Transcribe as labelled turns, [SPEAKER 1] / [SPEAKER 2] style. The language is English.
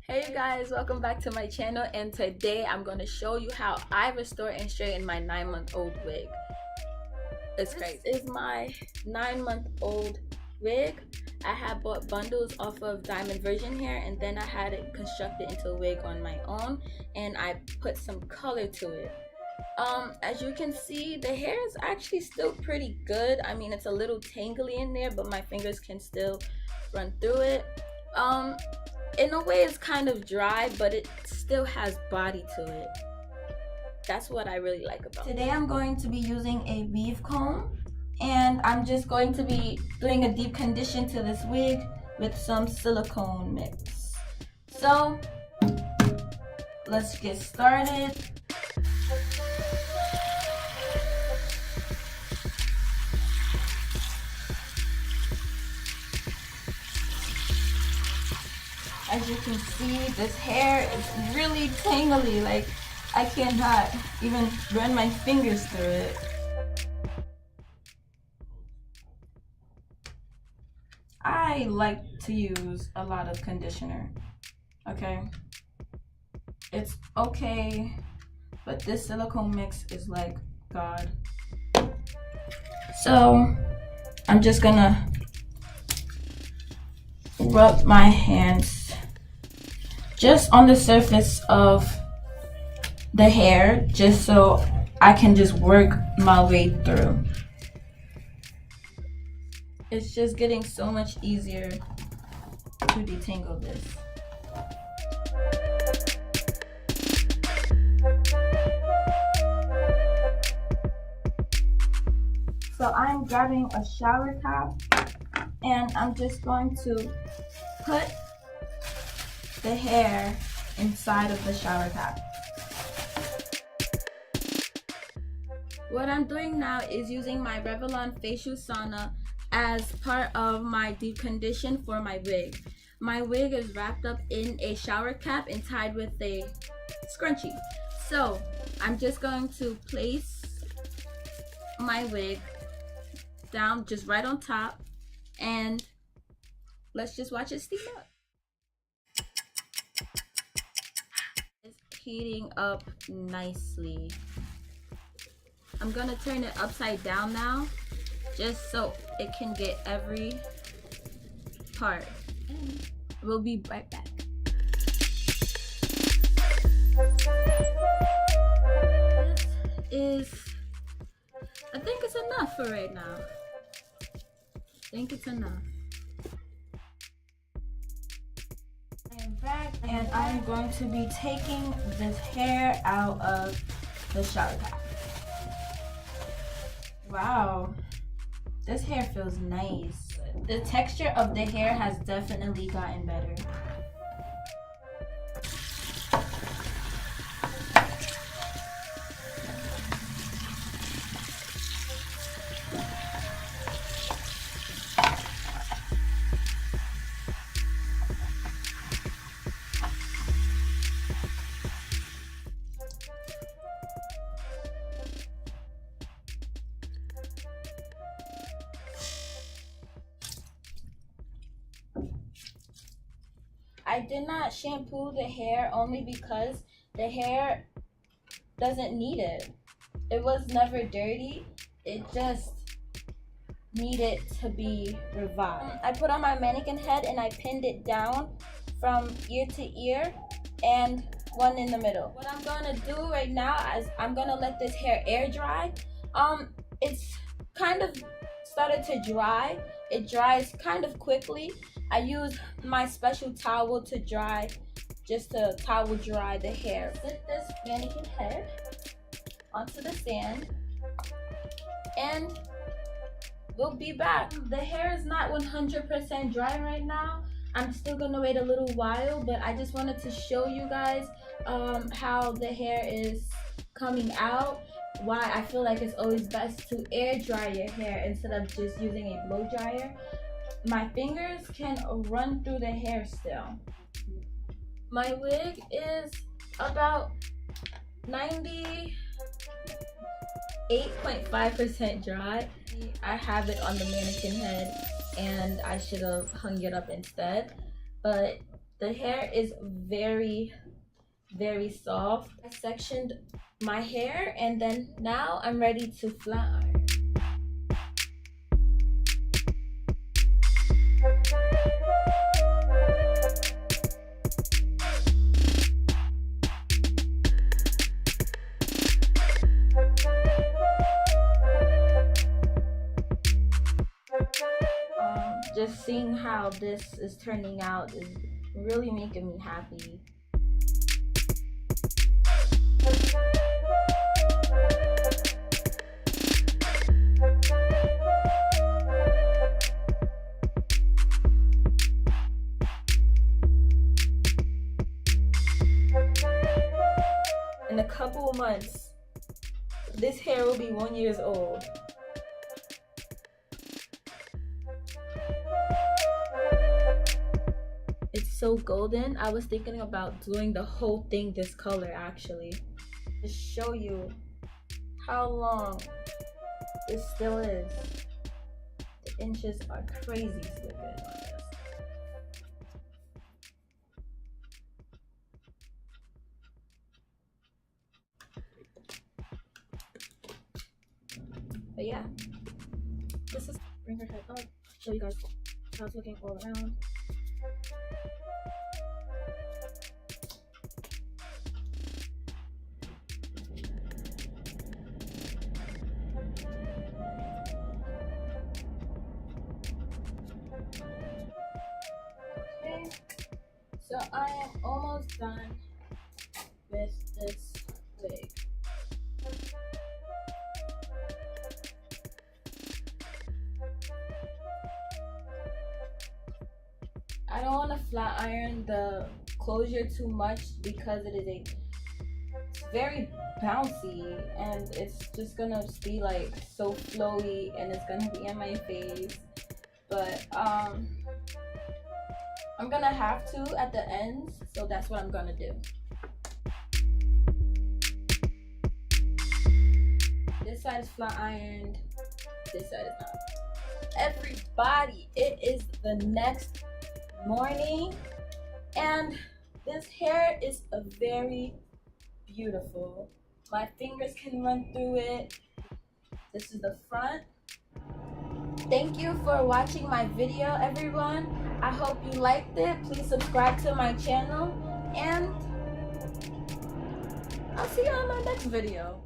[SPEAKER 1] Hey you guys, welcome back to my channel, and today I'm going to show you how I restore and straighten my 9-month-old wig. It's crazy. This is my 9-month-old wig. I had bought bundles off of Diamond Version Hair, and then I had it constructed into a wig on my own, and I put some color to it. As you can see, the hair is actually still pretty good. I mean, it's a little tangly in there, but my fingers can still run through it. In a way it's kind of dry, but it still has body to it. That's what I really like about it. Today I'm going to be using a weave comb, and I'm just going to be doing a deep condition to this wig with some silicone mix. So let's get started. As you can see, this hair is really tangly. Like, I cannot even run my fingers through it. I like to use a lot of conditioner, okay? It's okay, but this silicone mix is like God. So, I'm just gonna rub my hands just on the surface of the hair, just so I can just work my way through. It's just getting so much easier to detangle this. So I'm grabbing a shower cap, and I'm just going to put the hair inside of the shower cap. What I'm doing now is using my Revlon facial sauna as part of my deep condition for my wig. My wig is wrapped up in a shower cap and tied with a scrunchie. So I'm just going to place my wig down just right on top, and let's just watch it steam up. Heating up nicely. I'm gonna turn it upside down now, just so it can get every part. And we'll be right back. This is, I think it's enough for right now. I think it's enough. Back, and I'm going to be taking this hair out of the shower cap. Wow, this hair feels nice. The texture of the hair has definitely gotten better. I did not shampoo the hair only because the hair doesn't need it. It was never dirty. It just needed to be revived. I put on my mannequin head and I pinned it down from ear to ear and one in the middle. What I'm gonna do right now is I'm gonna let this hair air dry. It's kind of started to dry. It dries kind of quickly. I use my special towel to dry, just to towel dry the hair. Sit this mannequin head onto the stand, and we'll be back. The hair is not 100% dry right now. I'm still gonna wait a little while, but I just wanted to show you guys how the hair is coming out. Why I feel like it's always best to air dry your hair instead of just using a blow dryer. My fingers can run through the hair still. My wig is about 98.5% dry. I have it on the mannequin head, and I should have hung it up instead, but The hair is very, very soft. I sectioned my hair and then now I'm ready to flat iron. Just seeing how this is turning out is really making me happy. In a couple of months, this hair will be 1 year old. It's so golden. I was thinking about doing the whole thing this color actually. To show you how long this still is. The inches are crazy still good on this. But yeah, this is bring her head up, show you guys how it's looking all around. Okay, so I am almost done with this wig. I don't want to flat iron the closure too much because it's very bouncy and it's just gonna be like so flowy and it's gonna be in my face. But I'm gonna have to at the ends, so that's what I'm gonna do. This side is flat ironed, this side is not. Everybody, it is the next morning and this hair is a very beautiful. My fingers can run through it. This is the front. Thank you for watching my video, everyone. I hope you liked it. Please subscribe to my channel and I'll see you on my next video.